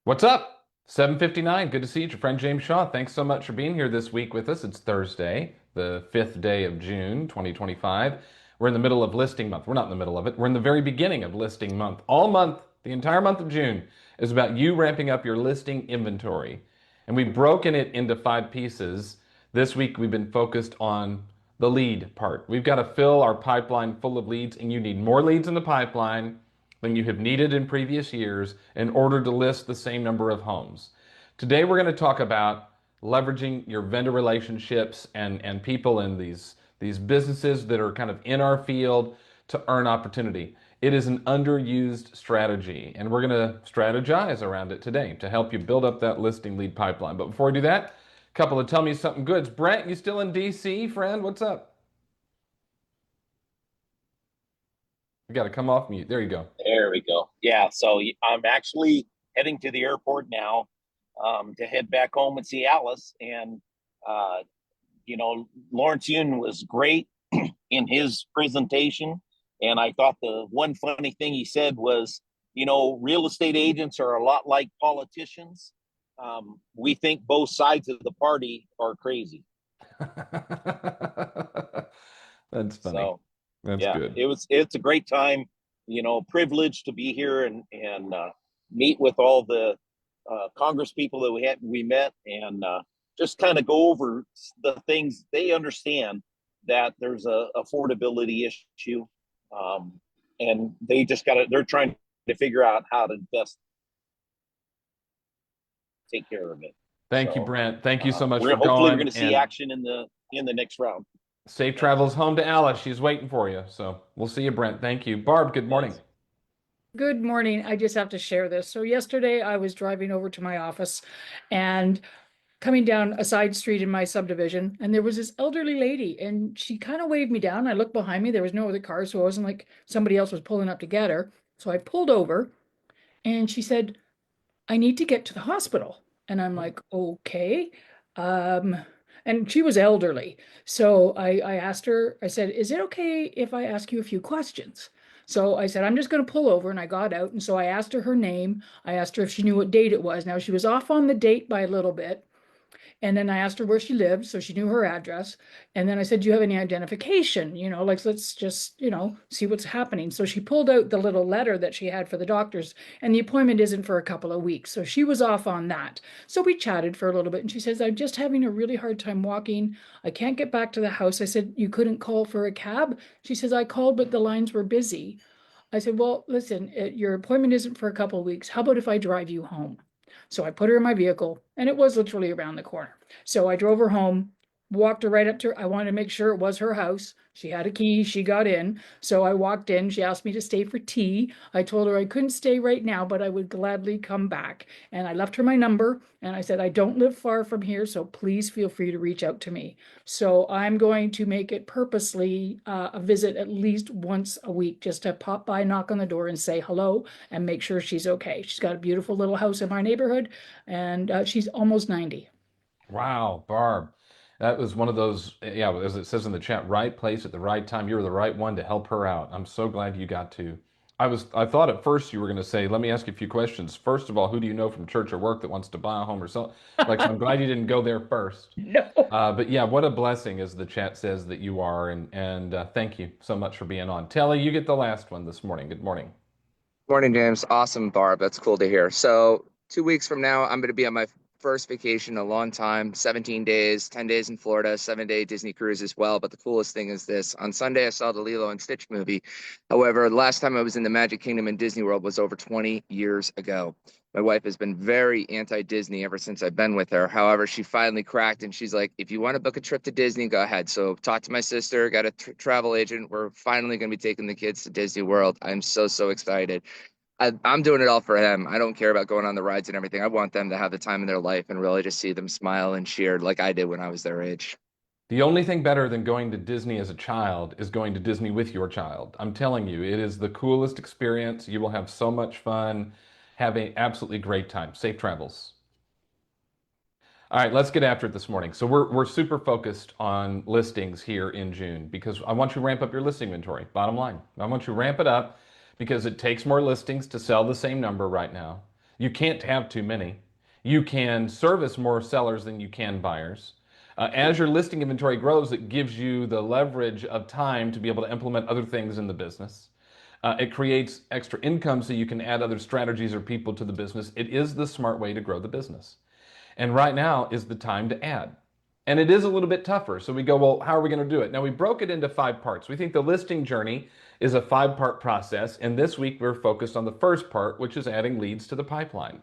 What's up? 7:59. Good to see you. It's your friend James Shaw. Thanks so much for being here this week with us. It's Thursday, the 5th day of June, 2025. We're in the middle of listing month. We're not in the middle of it. We're in the very beginning of listing month. All month, the entire month of June is about you ramping up your listing inventory. And we've broken it into 5 pieces. This week, we've been focused on the lead part. We've got to fill our pipeline full of leads, and you need more leads in the pipeline than you have needed in previous years in order to list the same number of homes. Today, we're going to talk about leveraging your vendor relationships and people in these businesses that are kind of in our field to earn opportunity. It is an underused strategy, and we're going to strategize around it today to help you build up that listing lead pipeline. But before we do that, a couple of tell me something goods. Brent, you still in DC, friend? What's up? You got to come off mute. There you go. There we go. Yeah, so I'm actually heading to the airport now to head back home and see Alice. And uh, Lawrence Yun was great in his presentation, and I thought the one funny thing he said was, real estate agents are a lot like politicians. We think both sides of the party are crazy. That's funny. So That's yeah, good. it's a great time, privileged to be here and meet with all the Congress people that we met and just kind of go over the things they understand that there's a affordability issue, um, and they're trying to figure out how to best take care of it. Thank you, So Brent. Thank you so much we're for hopefully we're going, going to see and action in the next round. safe Thanks. travels home to Alice. She's waiting for you. So we'll see you, Brent. Thank you. Barb, good morning. Thanks. Good morning. I just have to share this. So yesterday I was driving over to my office and coming down a side street in my subdivision, and there was this elderly lady, and she kind of waved me down. I looked behind me, there was no other cars, so it wasn't like somebody else was pulling up to get her. So I pulled over, and she said, I need to get to the hospital. And I'm like, okay. Um, and she was elderly. So I asked her, I said, is it okay if I ask you a few questions? So I said, I'm just going to pull over. And I got out. And so I asked her name. I asked her if she knew what date it was. Now she was off on the date by a little bit. And then I asked her where she lived, so she knew her address. And then I said, do you have any identification? Like, let's just, see what's happening. So she pulled out the little letter that she had for the doctors, and the appointment isn't for a couple of weeks. So she was off on that. So we chatted for a little bit, and she says, I'm just having a really hard time walking. I can't get back to the house. I said, you couldn't call for a cab? She says, I called, but the lines were busy. I said, well, listen, your appointment isn't for a couple of weeks. How about if I drive you home? So I put her in my vehicle, and it was literally around the corner. So I drove her home, walked her right up to her. I wanted to make sure it was her house. She had a key, she got in. So I walked in. She asked me to stay for tea. I told her I couldn't stay right now, but I would gladly come back. And I left her my number, and I said, I don't live far from here, so please feel free to reach out to me. So I'm going to make it purposely a visit at least once a week, just to pop by, knock on the door, and say hello and make sure she's okay. She's got a beautiful little house in my neighborhood, and she's almost 90. Wow, Barb. That was one of those, yeah, as it says in the chat, right place at the right time. You were the right one to help her out. I'm so glad you got to. I thought at first you were going to say, let me ask you a few questions. First of all, who do you know from church or work that wants to buy a home or sell? Like, so I'm glad you didn't go there first. No. But yeah, what a blessing, as the chat says, that you are. And thank you so much for being on. Telly, you get the last one this morning. Good morning. Morning, James. Awesome, Barb. That's cool to hear. So, 2 weeks from now, I'm going to be on my first vacation in a long time, 17 days, 10 days in Florida, 7-day Disney cruise as well. But the coolest thing is this. On Sunday, I saw the Lilo and Stitch movie. However, the last time I was in the Magic Kingdom in Disney World was over 20 years ago. My wife has been very anti-Disney ever since I've been with her. However, she finally cracked and she's like, if you want to book a trip to Disney, go ahead. So talk to my sister, got a travel agent. We're finally going to be taking the kids to Disney World. I'm so excited. I'm doing it all for him. I don't care about going on the rides and everything. I want them to have the time in their life and really just see them smile and cheer like I did when I was their age. The only thing better than going to Disney as a child is going to Disney with your child. I'm telling you, it is the coolest experience. You will have so much fun, have an absolutely great time. Safe travels. All right, let's get after it this morning. So we're super focused on listings here in June because I want you to ramp up your listing inventory. Bottom line, I want you to ramp it up because it takes more listings to sell the same number right now. You can't have too many. You can service more sellers than you can buyers. As your listing inventory grows, it gives you the leverage of time to be able to implement other things in the business. It creates extra income so you can add other strategies or people to the business. It is the smart way to grow the business. And right now is the time to add. And it is a little bit tougher. So we go, well, how are we going to do it? Now we broke it into 5 parts. We think the listing journey is a 5-part process. And this week we're focused on the first part, which is adding leads to the pipeline.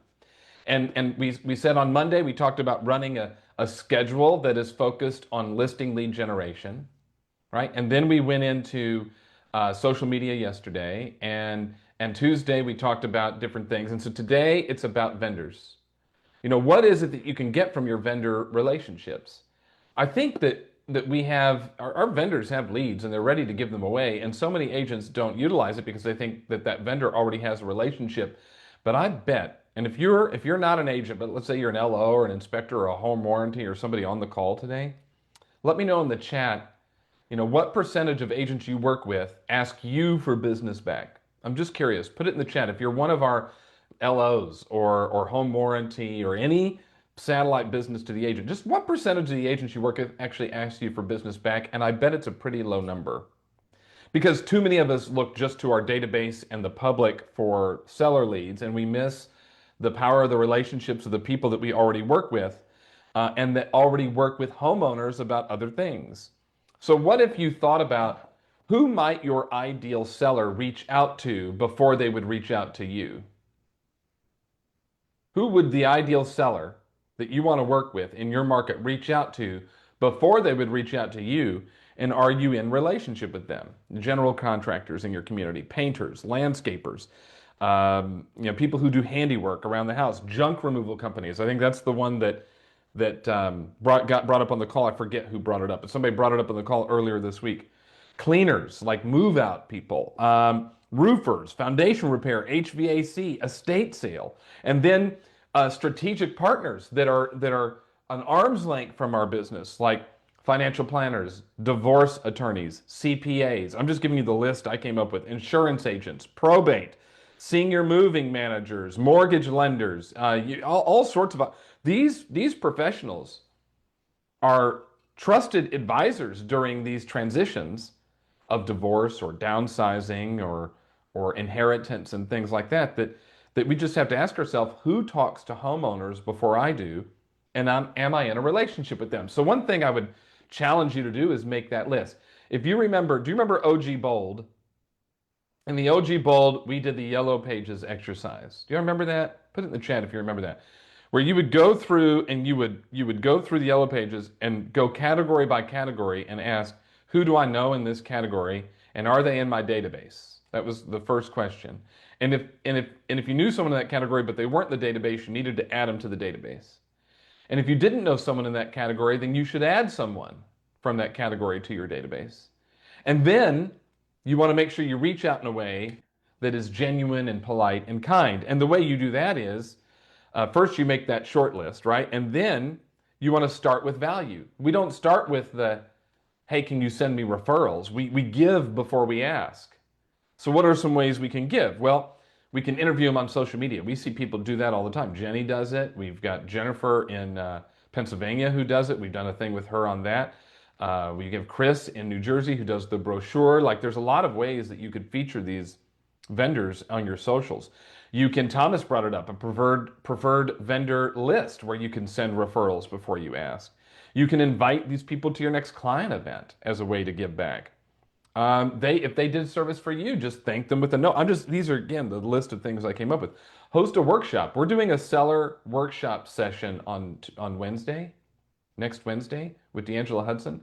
And we said on Monday, we talked about running a schedule that is focused on listing lead generation, right? And then we went into social media yesterday. And Tuesday we talked about different things. And so today it's about vendors. What is it that you can get from your vendor relationships? I think that we have our vendors have leads and they're ready to give them away, and so many agents don't utilize it because they think that vendor already has a relationship. But I bet, and if you're not an agent, but let's say you're an LO or an inspector or a home warranty or somebody on the call today, let me know in the chat, what percentage of agents you work with ask you for business back. I'm just curious. Put it in the chat. If you're one of our LOs or home warranty or any satellite business to the agent, just what percentage of the agents you work with actually ask you for business back? And I bet it's a pretty low number because too many of us look just to our database and the public for seller leads, and we miss the power of the relationships of the people that we already work with and that already work with homeowners about other things. So what if you thought about who might your ideal seller reach out to before they would reach out to you? Who would the ideal seller that you want to work with in your market reach out to before they would reach out to you? And are you in relationship with them? General contractors in your community, painters, landscapers, people who do handiwork around the house, junk removal companies. I think that's the one that got brought up on the call. I forget who brought it up, but somebody brought it up on the call earlier this week. Cleaners, like move out people, roofers, foundation repair, HVAC, estate sale, and then strategic partners that are an arm's length from our business, like financial planners, divorce attorneys, CPAs. I'm just giving you the list I came up with. Insurance agents, probate, senior moving managers, mortgage lenders, all sorts of these professionals are trusted advisors during these transitions of divorce or downsizing or inheritance and things like that we just have to ask ourselves, who talks to homeowners before I do, and am I in a relationship with them? So one thing I would challenge you to do is make that list. If you remember, do you remember OG Bold? In the OG Bold, we did the yellow pages exercise. Do you remember that? Put it in the chat if you remember that. Where you would go through and you would go through the yellow pages and go category by category and ask, who do I know in this category, and are they in my database? That was the first question. And if you knew someone in that category but they weren't in the database, you needed to add them to the database. And if you didn't know someone in that category, then you should add someone from that category to your database. And then you want to make sure you reach out in a way that is genuine and polite and kind. And the way you do that is, first you make that short list, right? And then you want to start with value. We don't start with the, hey, can you send me referrals? We give before we ask. So what are some ways we can give? Well, we can interview them on social media. We see people do that all the time. Jenny does it. We've got Jennifer in Pennsylvania who does it. We've done a thing with her on that. We have Chris in New Jersey who does the brochure. Like, there's a lot of ways that you could feature these vendors on your socials. You can, Thomas brought it up, a preferred vendor list where you can send referrals before you ask. You can invite these people to your next client event as a way to give back. If they did service for you, just thank them with a note. These are, again, the list of things I came up with. Host a workshop. We're doing a seller workshop session on Wednesday, next Wednesday, with D'Angela Hudson,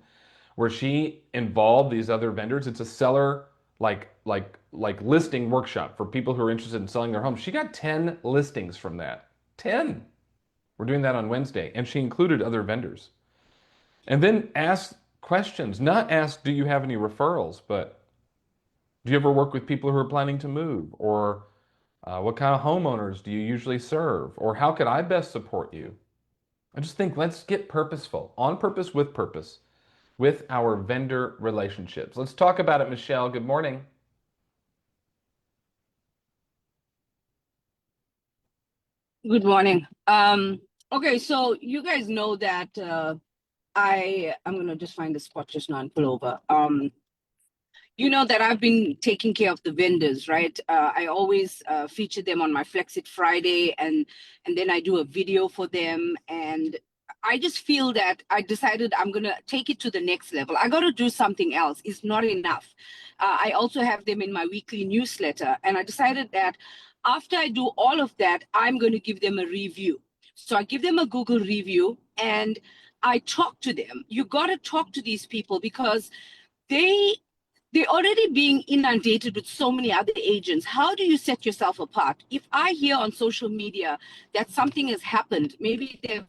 where she involved these other vendors. It's a seller like listing workshop for people who are interested in selling their homes. She got 10 listings from that. 10. We're doing that on Wednesday, and she included other vendors. And then ask questions, not ask, do you have any referrals, but do you ever work with people who are planning to move? Or what kind of homeowners do you usually serve? Or how could I best support you? I just think let's get purposeful, on purpose, with our vendor relationships. Let's talk about it, Michelle. Good morning. Good morning. Okay, so you guys know that I'm gonna just find a spot just now and pull over. You know that I've been taking care of the vendors, right? I always feature them on my Flexit Friday, and then I do a video for them. And I just feel that I decided I'm gonna take it to the next level. I gotta do something else. It's not enough. I also have them in my weekly newsletter, and I decided that after I do all of that, I'm going to give them a review. So I give them a Google review and I talk to them. You got to talk to these people because they they're already being inundated with so many other agents. How do you set yourself apart? If I hear on social media that something has happened, maybe they've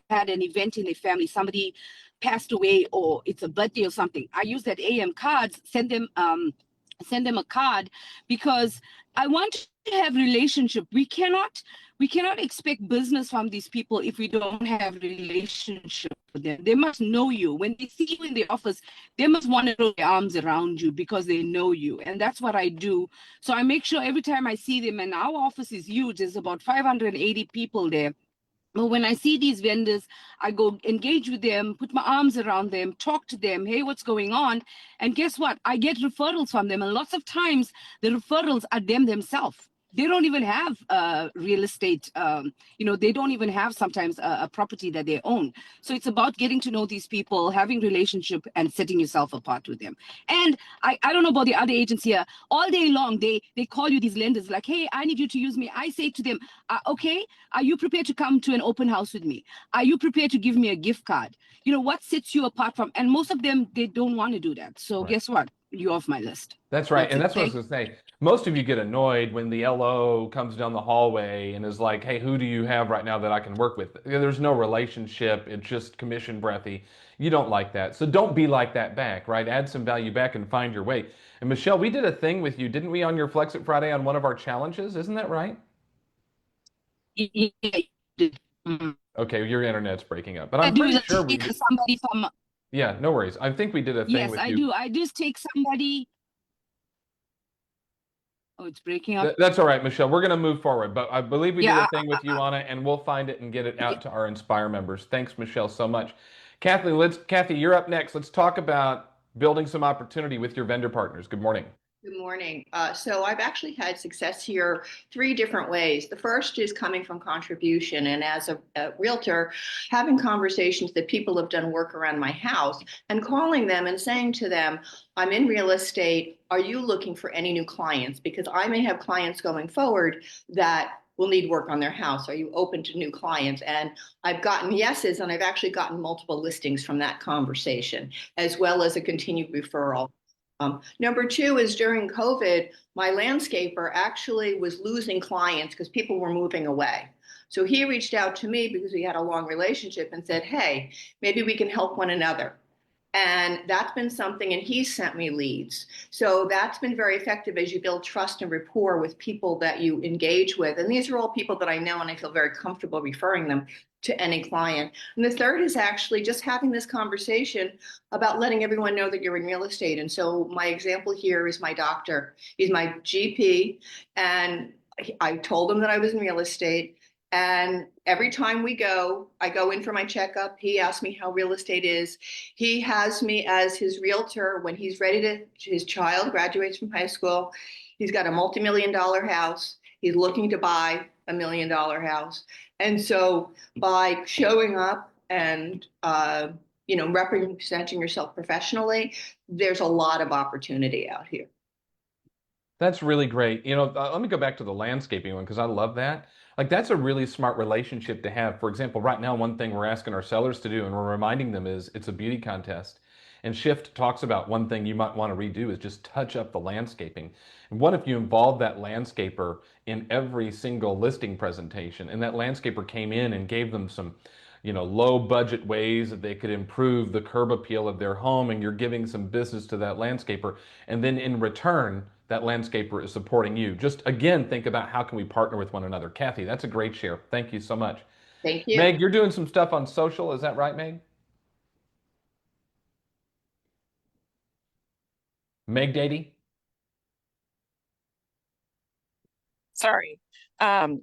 had an event in their family, somebody passed away, or it's a birthday or something, I use that AM cards, send them a card, because I want to have relationship. We cannot expect business from these people if we don't have relationship with them. They must know you. When they see you in the office, they must want to throw their arms around you because they know you. And that's what I do. So I make sure every time I see them, and our office is huge, there's about 580 people there. But when I see these vendors, I go engage with them, put my arms around them, talk to them. Hey, what's going on? And guess what? I get referrals from them. And lots of times the referrals are them themselves. They don't even have real estate. They don't even have sometimes a property that they own. So it's about getting to know these people, having relationship, and setting yourself apart with them. And I don't know about the other agents here. All day long, they call you, these lenders, like, hey, I need you to use me. I say to them, okay, are you prepared to come to an open house with me? Are you prepared to give me a gift card? What sets you apart from? And most of them, they don't want to do that. So Right. Guess what? You're off my list. That's right. That's And it. that's what I was going to say. Most of you get annoyed when the LO comes down the hallway and is like, hey, who do you have right now that I can work with? There's no relationship. It's just commission breathy. You don't like that. So don't be like that back, right? Add some value back and find your way. And Michelle, we did a thing with you, didn't we, on your Flex It Friday on one of our challenges? Isn't that right? Yeah. Mhm. Okay, your internet's breaking up, but I I'm do pretty is sure we take did. somebody from. Yeah, no worries. I think we did a thing Yes, with I you. do. I just take somebody. Oh, it's breaking up. That's all right, Michelle. We're going to move forward, but I believe we did Yeah. a thing with you on it, and we'll find it and get it out to our Inspire members. Thanks, Michelle, so much. Kathy, you're up next. Let's talk about building some opportunity with your vendor partners. Good morning. Good morning. So I've actually had success here three different ways. The first is coming from contribution, and as a realtor, having conversations that people have done work around my house and calling them and saying to them, I'm in real estate. Are you looking for any new clients? Because I may have clients going forward that will need work on their house. Are you open to new clients? And I've gotten yeses, and I've actually gotten multiple listings from that conversation, as well as a continued referral. Number two is during COVID, my landscaper actually was losing clients because people were moving away. So he reached out to me because we had a long relationship and said, hey, maybe we can help one another. And that's been something, and he sent me leads. So that's been very effective as you build trust and rapport with people that you engage with. And these are all people that I know, and I feel very comfortable referring them to any client. And the third is actually just having this conversation about letting everyone know that you're in real estate. And so my example here is my doctor. He's my GP, and I told him that I was in real estate. And every time I go in for my checkup. He asks me how real estate is. He has me as his realtor when he's ready his child graduates from high school. He's got a multi-million-dollar house. He's looking to buy $1 million house. And so by showing up and, representing yourself professionally, there's a lot of opportunity out here. That's really great. Let me go back to the landscaping one because I love that. Like, that's a really smart relationship to have. For example, right now, one thing we're asking our sellers to do and we're reminding them is it's a beauty contest. And Shift talks about one thing you might want to redo is just touch up the landscaping. And what if you involved that landscaper in every single listing presentation? And that landscaper came in and gave them some, low budget ways that they could improve the curb appeal of their home, and you're giving some business to that landscaper. And then in return, that landscaper is supporting you. Just again, think about how can we partner with one another. Kathy, that's a great share. Thank you so much. Thank you. Meg, you're doing some stuff on social. Is that right, Meg? Meg Dady? Sorry. Um,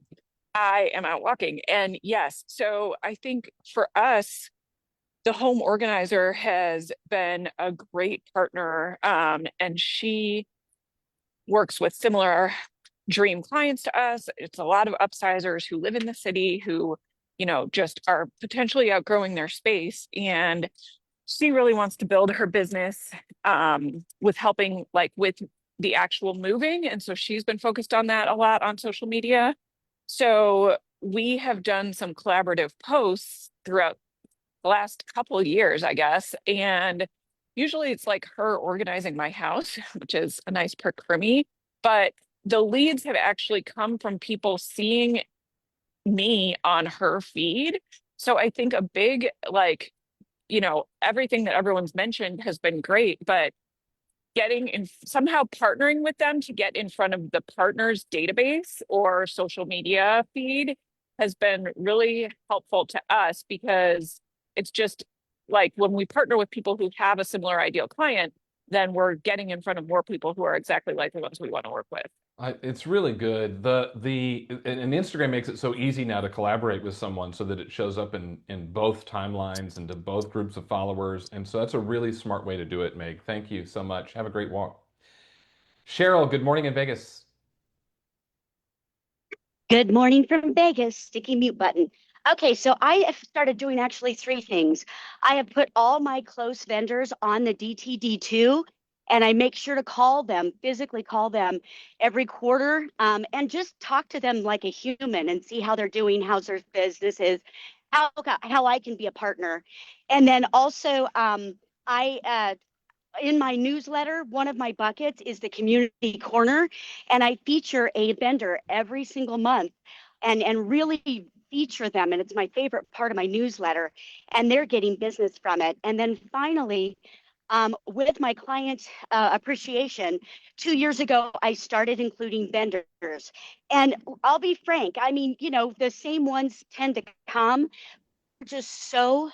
I am out walking. And yes, so I think for us, the home organizer has been a great partner. And she works with similar dream clients to us. It's a lot of upsizers who live in the city who, just are potentially outgrowing their space. And she really wants to build her business with helping like with the actual moving. And so she's been focused on that a lot on social media. So we have done some collaborative posts throughout the last couple of years, I guess. And usually it's like her organizing my house, which is a nice perk for me. But the leads have actually come from people seeing me on her feed. So I think a big, like, everything that everyone's mentioned has been great, but getting in somehow partnering with them to get in front of the partner's database or social media feed has been really helpful to us because it's just like when we partner with people who have a similar ideal client, then we're getting in front of more people who are exactly like the ones we want to work with. It's really good. And Instagram makes it so easy now to collaborate with someone so that it shows up in both timelines and to both groups of followers. And so that's a really smart way to do it, Meg. Thank you so much. Have a great walk. Cheryl, good morning in Vegas. Good morning from Vegas, sticky mute button. Okay, so I have started doing actually three things. I have put all my close vendors on the DTD2, and I make sure to call them, physically call them every quarter, and just talk to them like a human and see how they're doing, how's their business is, how I can be a partner. And then also, I in my newsletter, one of my buckets is the community corner, and I feature a vendor every single month and really feature them. And it's my favorite part of my newsletter, and they're getting business from it. And then finally, with my client appreciation, 2 years ago, I started including vendors. And I'll be frank, I mean, the same ones tend to come, just so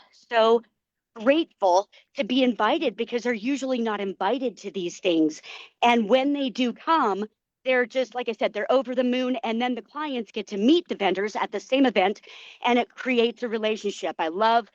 grateful to be invited because they're usually not invited to these things. And when they do come, they're just, like I said, they're over the moon. And then the clients get to meet the vendors at the same event and it creates a relationship. I love,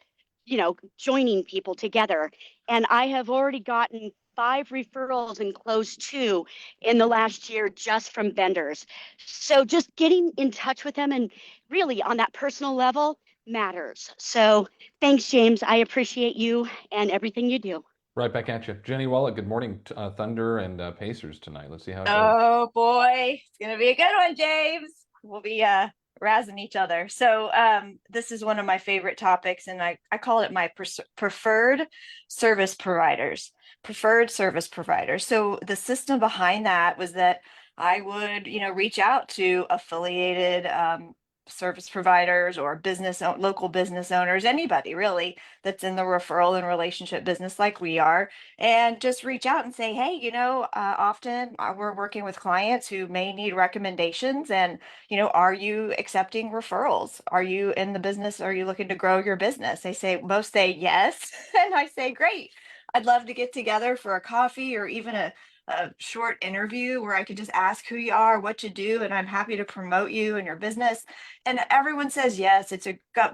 joining people together. And I have already gotten 5 referrals and closed 2 in the last year just from vendors. So just getting in touch with them and really on that personal level matters. So thanks, James. I appreciate you and everything you do. Right back at you. Jenny Wallet, good morning. Thunder and Pacers tonight. Let's see how it goes. Oh boy, it's gonna be a good one, James. We'll be razzing each other. So this is one of my favorite topics, and I call it my preferred service providers. Preferred service providers. So the system behind that was that I would, reach out to affiliated service providers or local business owners, anybody really that's in the referral and relationship business like we are, and just reach out and say, hey, often we're working with clients who may need recommendations, and are you accepting referrals? Are you in the business? Are you looking to grow your business? Most say yes. And I say, great, I'd love to get together for a coffee or even a short interview where I could just ask who you are, what you do, and I'm happy to promote you and your business. And everyone says yes.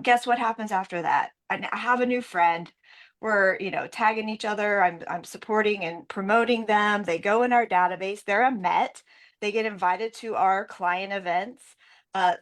Guess what happens after that? I have a new friend. We're, tagging each other. I'm supporting and promoting them. They go in our database. They're a Met. They get invited to our client events.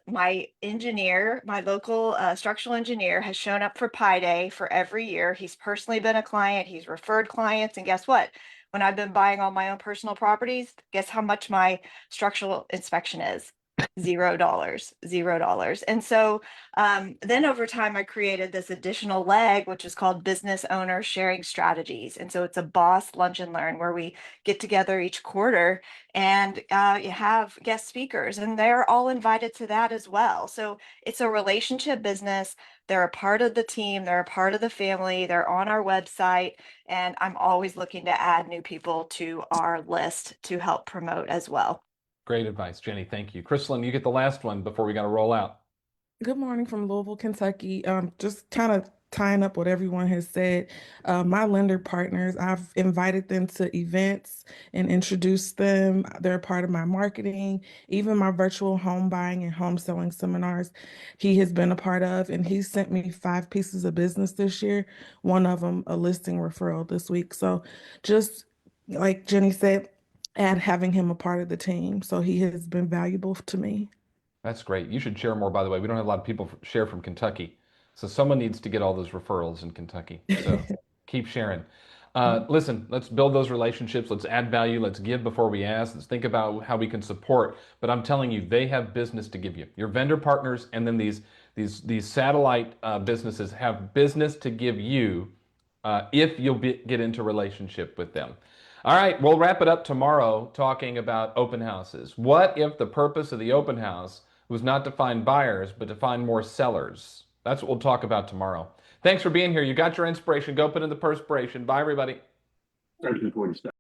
My engineer, my local structural engineer, has shown up for Pi Day for every year. He's personally been a client. He's referred clients. And guess what? When I've been buying all my own personal properties, guess how much my structural inspection is? $0. And so then over time, I created this additional leg, which is called business owner sharing strategies. And so it's a boss lunch and learn where we get together each quarter and you have guest speakers, and they're all invited to that as well. So it's a relationship business. They're a part of the team. They're a part of the family. They're on our website. And I'm always looking to add new people to our list to help promote as well. Great advice, Jenny. Thank you. Crystalline, you get the last one before we got to roll out. Good morning from Louisville, Kentucky. Just kind of tying up what everyone has said, my lender partners, I've invited them to events and introduced them. They're a part of my marketing, even my virtual home buying and home selling seminars he has been a part of. And he sent me 5 pieces of business this year, one of them a listing referral this week. So just like Jenny said, add having him a part of the team. So he has been valuable to me. That's great. You should share more, by the way. We don't have a lot of people share from Kentucky. So someone needs to get all those referrals in Kentucky. So keep sharing. Listen, let's build those relationships. Let's add value. Let's give before we ask. Let's think about how we can support. But I'm telling you, they have business to give you. Your vendor partners and then these satellite businesses have business to give you if you'll get into relationship with them. All right, we'll wrap it up tomorrow talking about open houses. What if the purpose of the open house was not to find buyers, but to find more sellers? That's what we'll talk about tomorrow. Thanks for being here. You got your inspiration. Go put in the perspiration. Bye, everybody.